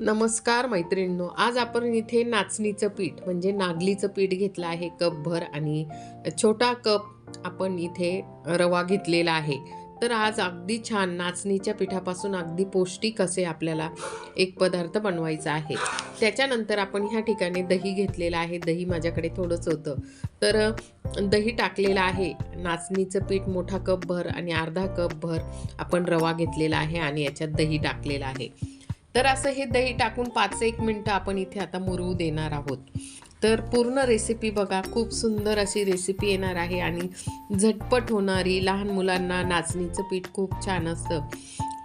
नमस्कार मैत्रिणींनो, आज आपण इथे नाचणीचं पीठ म्हणजे नागलीचं पीठ घेतलं आहे कपभर आणि छोटा कप आपण इथे रवा घेतलेला आहे. तर आज अगदी छान नाचणीच्या पिठापासून अगदी पौष्टिक असे आपल्याला एक पदार्थ बनवायचा आहे. त्याच्यानंतर आपण ह्या ठिकाणी दही घेतलेलं आहे. दही माझ्याकडे थोडंच होतं, तर दही टाकलेलं आहे. नाचणीचं पीठ मोठा कपभर आणि अर्धा कपभर आपण रवा घेतलेला आहे आणि याच्यात दही टाकलेलं आहे. तर असं हे दही टाकून 5-1 मिनटं आपण इथे आता मुरवू देणार आहोत. तर पूर्ण रेसिपी बघा, खूप सुंदर अशी रेसिपी येणार आहे आणि झटपट होणारी. लहान मुलांना नाचणीचं पीठ खूप छान असतं.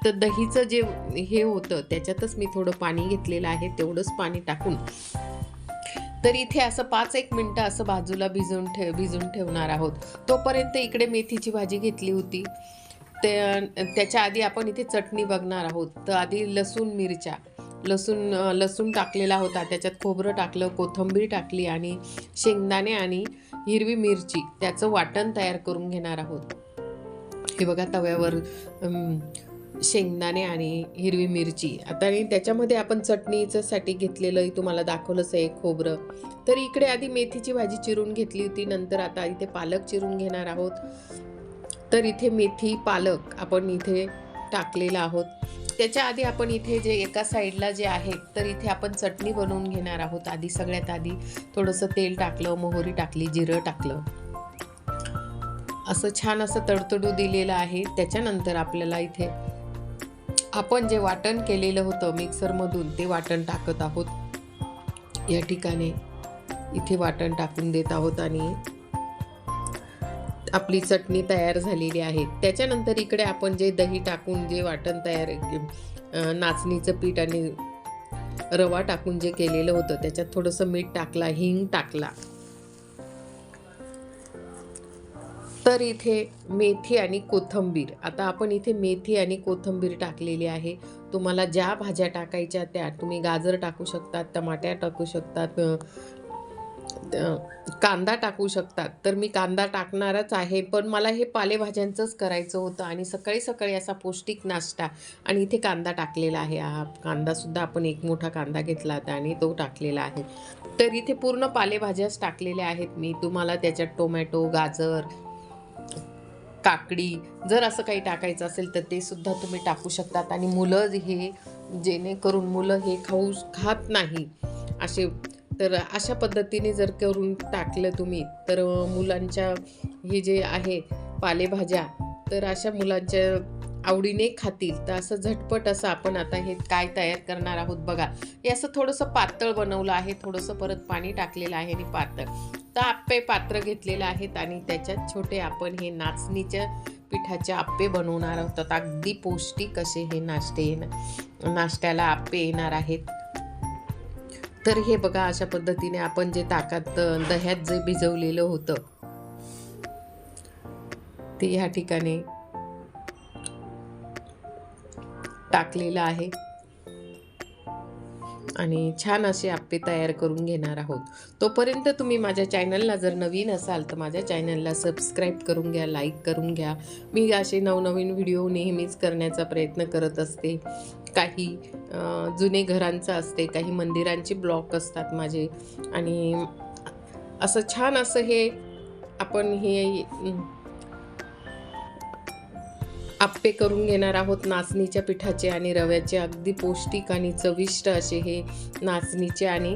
तर दहीचं जे हे होतं त्याच्यातच मी थोडं पाणी घेतलेलं आहे, तेवढंच पाणी टाकून तर इथे असं 5-1 मिनटं असं बाजूला भिजून ठेवणार आहोत. तोपर्यंत इकडे मेथीची भाजी घेतली होती. त्याच्या आधी आपण इथे चटणी बघणार आहोत. तर आधी लसूण टाकलेला होता, त्याच्यात खोबरं टाकलं, कोथिंबीर टाकली आणि शेंगदाणे आणि हिरवी मिरची त्याचं वाटण तयार करून घेणार आहोत. हे बघा तव्यावर शेंगदाणे आणि हिरवी मिरची. आता आणि त्याच्यामध्ये आपण चटणीसाठी घेतलेलं तुम्हाला दाखवलंच आहे खोबरं. तर इकडे आधी मेथीची भाजी चिरून घेतली होती, नंतर आता इथे पालक चिरून घेणार आहोत. तर इथे मेथी पालक आपण इथे टाकलेला आहोत. त्याच्या आधी आपण इथे जे एका साईडला जे आहे तर इथे आपण चटणी बनवून घेणार आहोत. सगळ्यात आधी थोडंसं तेल टाकलं, मोहरी टाकली, जिरं टाकलं, असं छान असं तडतडू दिलेलं आहे. त्याच्यानंतर आपल्याला इथे आपण जे वाटण केलेलं होतं मिक्सरमधून ते वाटण टाकत आहोत. या ठिकाणी इथे वाटण टाकून देत आहोत आणि आपली चटणी तयार झालेली आहे. त्याच्यानंतर इकडे आपण जे दही टाकून जे वाटण तयार नाचणीचं पीठ आणि रवा टाकून जे केलेलं होतं त्याच्यात थोडंसं मीठ टाकला, हिंग टाकला. तर इथे मेथी आणि कोथिंबीर, आता आपण इथे मेथी आणि कोथिंबीर टाकलेली आहे. तुम्हाला ज्या भाज्या टाकायच्या त्या तुम्ही गाजर टाकू शकतात, टमाटर टाकू शकतात, कांदा टाकू शकतात. तर मी कांदा टाकणारच आहे, पण मला हे पालेभाज्यांचंच करायचं होतं आणि सकाळी सकाळी असा पौष्टिक नाश्ता. आणि इथे कांदा टाकलेला आहे. हा कांदासुद्धा आपण एक मोठा कांदा घेतला होता आणि तो टाकलेला आहे. तर इथे पूर्ण पालेभाज्याच टाकलेल्या आहेत मी. तुम्हाला त्याच्यात टोमॅटो, गाजर, काकडी जर असं काही टाकायचं असेल तर ते सुद्धा तुम्ही टाकू शकतात. आणि मुलं हे जेणेकरून मुलं हे खात नाही असे, तर अशा पद्धतीने जर करून टाकलं तुम्ही तर मुलांच्या हे जे आहे पालेभाज्या तर अशा मुलांच्या आवडीने खातील. तर असं झटपट असं आपण आता हे काय तयार करणार आहोत बघा. हे असं थोडंसं पातळ बनवलं आहे, थोडंसं परत पाणी टाकलेलं आहे आणि पातळ. तर आप्पे पात्र घेतलेले आहेत आणि त्याच्यात छोटे आपण हे नाचणीच्या पिठाचे आप्पे बनवणार आहोत. अगदी पौष्टिक असे हे नाश्त्याला आप्पे येणार आहेत. तर हे बघा अशा पद्धतीने आपण जे दह्यात जे भिजवलेलं होतं ते ह्या ठिकाणी टाकलेलं आहे आणि छान असे आप्पे तयार करून घेणार आहोत. तोपर्यंत तुम्ही माझ्या चॅनलला जर नवीन असाल तर माझ्या चॅनलला सबस्क्राईब करून घ्या, लाईक करून घ्या. मी असे नवनवीन व्हिडिओ नेहमीच करण्याचा प्रयत्न करत असते. काही जुने घरांचं असते, काही मंदिरांचे ब्लॉग असतात माझे. आणि असं छान असं हे आपण हे आप्पे करून घेणार आहोत नाचणीच्या पिठाचे आणि रव्याचे. अगदी पौष्टिक आणि चविष्ट असे हे नाचणीचे आणि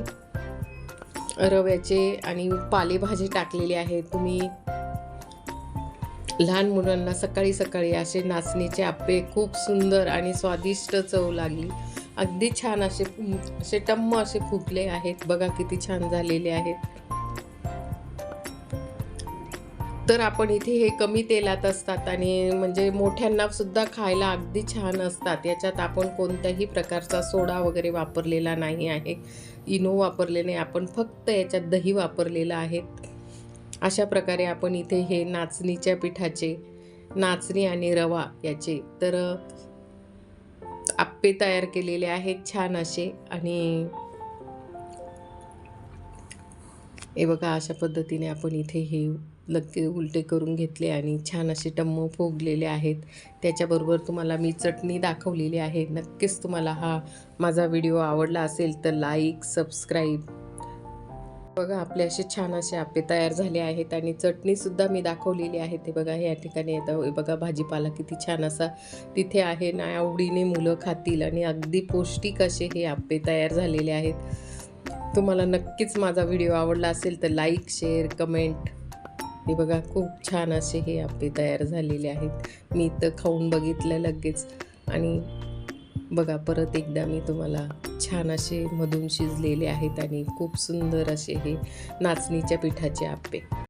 रव्याचे आणि पालेभाजी टाकलेली आहे. तुम्ही लहान मुलांना सकाळी सकाळी असे नाचणीचे आप्पे खूप सुंदर आणि स्वादिष्ट चव लागली. अगदी छान असे टम्म असे फुगले आहेत बघा, किती छान झालेले आहेत. तर आपण इथे हे कमी तेलात असतात आणि म्हणजे मोठ्यांना सुद्धा खायला अगदी छान असतात. याच्यात आपण कोणत्याही प्रकारचा सोडा वगैरे वापरलेला नाही आहे, इनो वापरले नाही, आपण फक्त याच्यात दही वापरलेलं आहे. अशा प्रकारे आपण इथे हे नाचणीच्या पिठाचे, नाचणी आणि रवा याचे तर आप्पे तयार केलेले आहेत छान असे. आणि हे बघा अशा पद्धतीने आपण इथे हे लगे उलटे करून घेतले आणि छान असे टम्म फुगलेले आहेत. त्याच्याबरोबर तुम्हाला मी चटणी दाखवलेली आहे. नक्कीच तुम्हाला हा माझा व्हिडिओ आवडला असेल तर लाईक, सबस्क्राईब. बघा आपले असे छान असे आप्पे तयार झाले आहेत आणि चटणीसुद्धा मी दाखवलेली आहे. ते बघा या ठिकाणी आता बघा भाजीपाला किती छान असा तिथे आहे ना, आवडीने मुलं खातील आणि अगदी पौष्टिक असे हे आप्पे तयार झालेले आहेत. तुम्हाला नक्कीच माझा व्हिडिओ आवडला असेल तर लाईक, शेअर, कमेंट. हे बघा खूप छान असे हे आप्पे तयार झालेले आहेत. मी तर खाऊन बघितलं लगेच आणि बघा परत एकदा मी तुम्हाला छान असे मधून शिजलेले आहेत आणि खूप सुंदर असे हे नाचणीच्या पिठाचे आप्पे.